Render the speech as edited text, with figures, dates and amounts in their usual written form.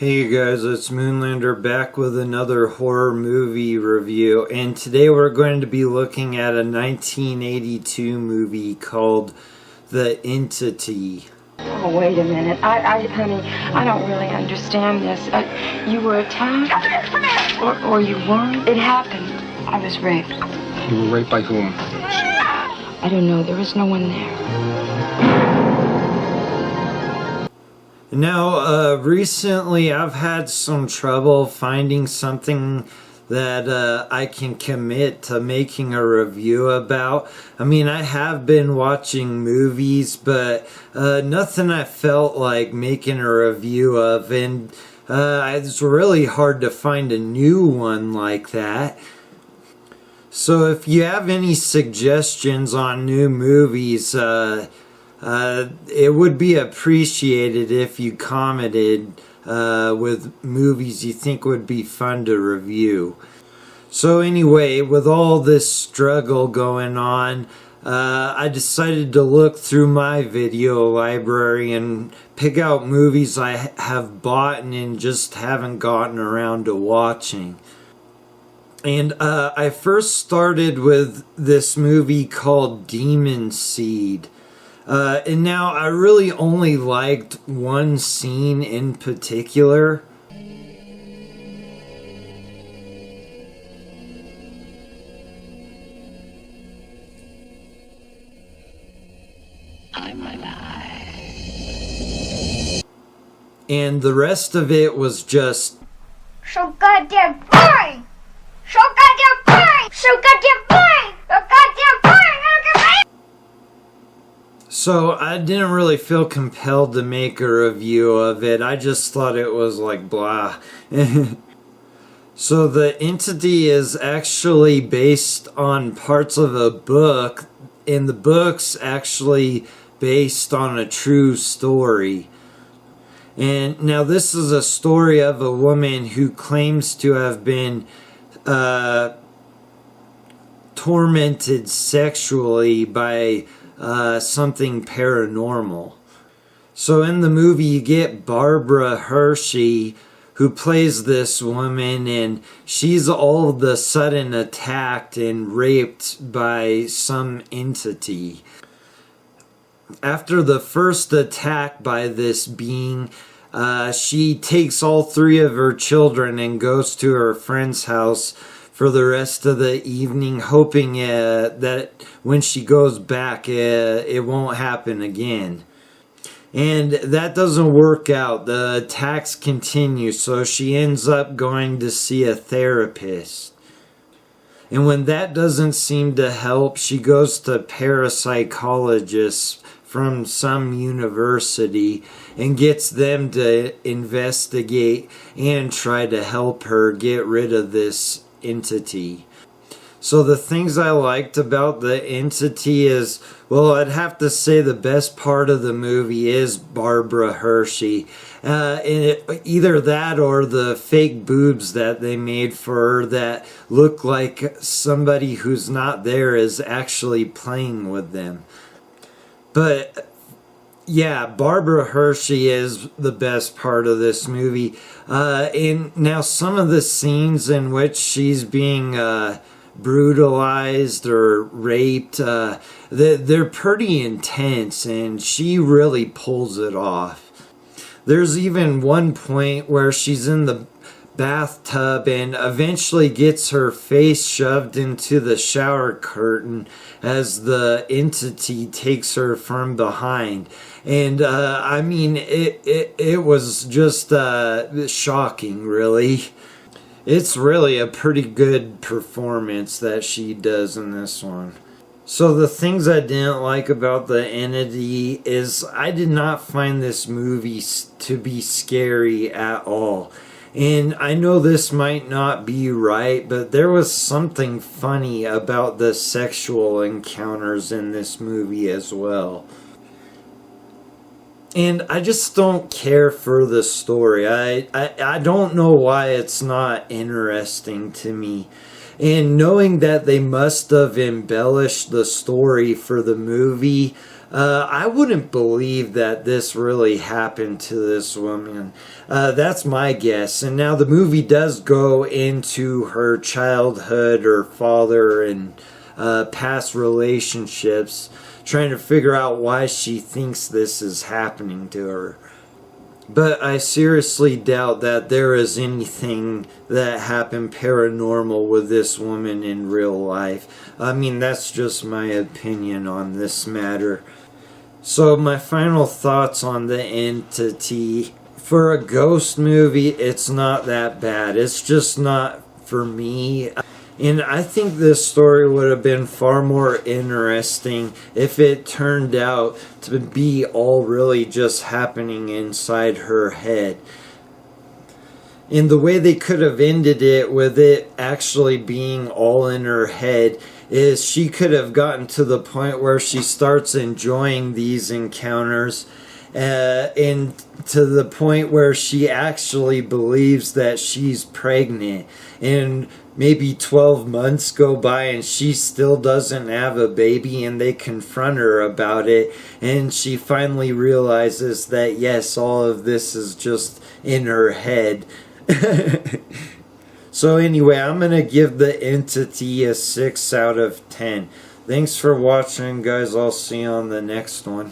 Hey guys, it's Moonlander back with another horror movie review, and today we're going to be looking at a 1982 movie called The Entity. Oh, wait a minute. Honey, I don't really understand this. You were attacked? Or you weren't? It happened. I was raped. You were raped by whom? I don't know. There was no one there. Now, recently I've had some trouble finding something that I can commit to making a review about. I mean, I have been watching movies, but nothing I felt like making a review of, and it's really hard to find a new one like that. So if you have any suggestions on new movies, it would be appreciated if you commented with movies you think would be fun to review. So anyway, with all this struggle going on, I decided to look through my video library and pick out movies I have bought and just haven't gotten around to watching. And I first started with this movie called Demon Seed. And now I really only liked one scene in particular. I'm alive. And the rest of it was just so goddamn boring! So goddamn boring! So goddamn boring! So goddamn boring! so I didn't really feel compelled to make a review of it. I just thought it was like blah. So The Entity is actually based on parts of a book, and the book's actually based on a true story. And now this is a story of a woman who claims to have been tormented sexually by something paranormal. So in the movie you get Barbara Hershey, who plays this woman, and she's all of a sudden attacked and raped by some entity. After the first attack by this being, she takes all three of her children and goes to her friend's house for the rest of the evening, hoping that when she goes back, it won't happen again. And that doesn't work out. The attacks continue, so she ends up going to see a therapist. And when that doesn't seem to help, she goes to parapsychologists from some university and gets them to investigate and try to help her get rid of this entity. So the things I liked about The Entity is, well, I'd have to say the best part of the movie is Barbara Hershey. Either that or the fake boobs that they made for her that look like somebody who's not there is actually playing with them. But yeah, Barbara Hershey is the best part of this movie. And now some of the scenes in which she's being brutalized or raped, they're pretty intense, and she really pulls it off. There's even one point where she's in the bathtub and eventually gets her face shoved into the shower curtain as the entity takes her from behind. And I mean, it was just shocking, really. It's really a pretty good performance that she does in this one. So the things I didn't like about The Entity is I did not find this movie to be scary at all. And I know this might not be right, but there was something funny about the sexual encounters in this movie as well. And I just don't care for the story. I don't know why it's not interesting to me. And knowing that they must have embellished the story for the movie, I wouldn't believe that this really happened to this woman. That's my guess. And now the movie does go into her childhood, her father, and past relationships, trying to figure out why she thinks this is happening to her. But I seriously doubt that there is anything that happened paranormal with this woman in real life. I mean, that's just my opinion on this matter. So my final thoughts on The Entity. For a ghost movie, it's not that bad. It's just not for me. And I think this story would have been far more interesting if it turned out to be all really just happening inside her head. And the way they could have ended it with it actually being all in her head is she could have gotten to the point where she starts enjoying these encounters and to the point where she actually believes that she's pregnant, and maybe 12 months go by and she still doesn't have a baby, and they confront her about it, and she finally realizes that yes, all of this is just in her head. So anyway, I'm going to give The Entity a 6 out of 10. Thanks for watching, guys. I'll see you on the next one.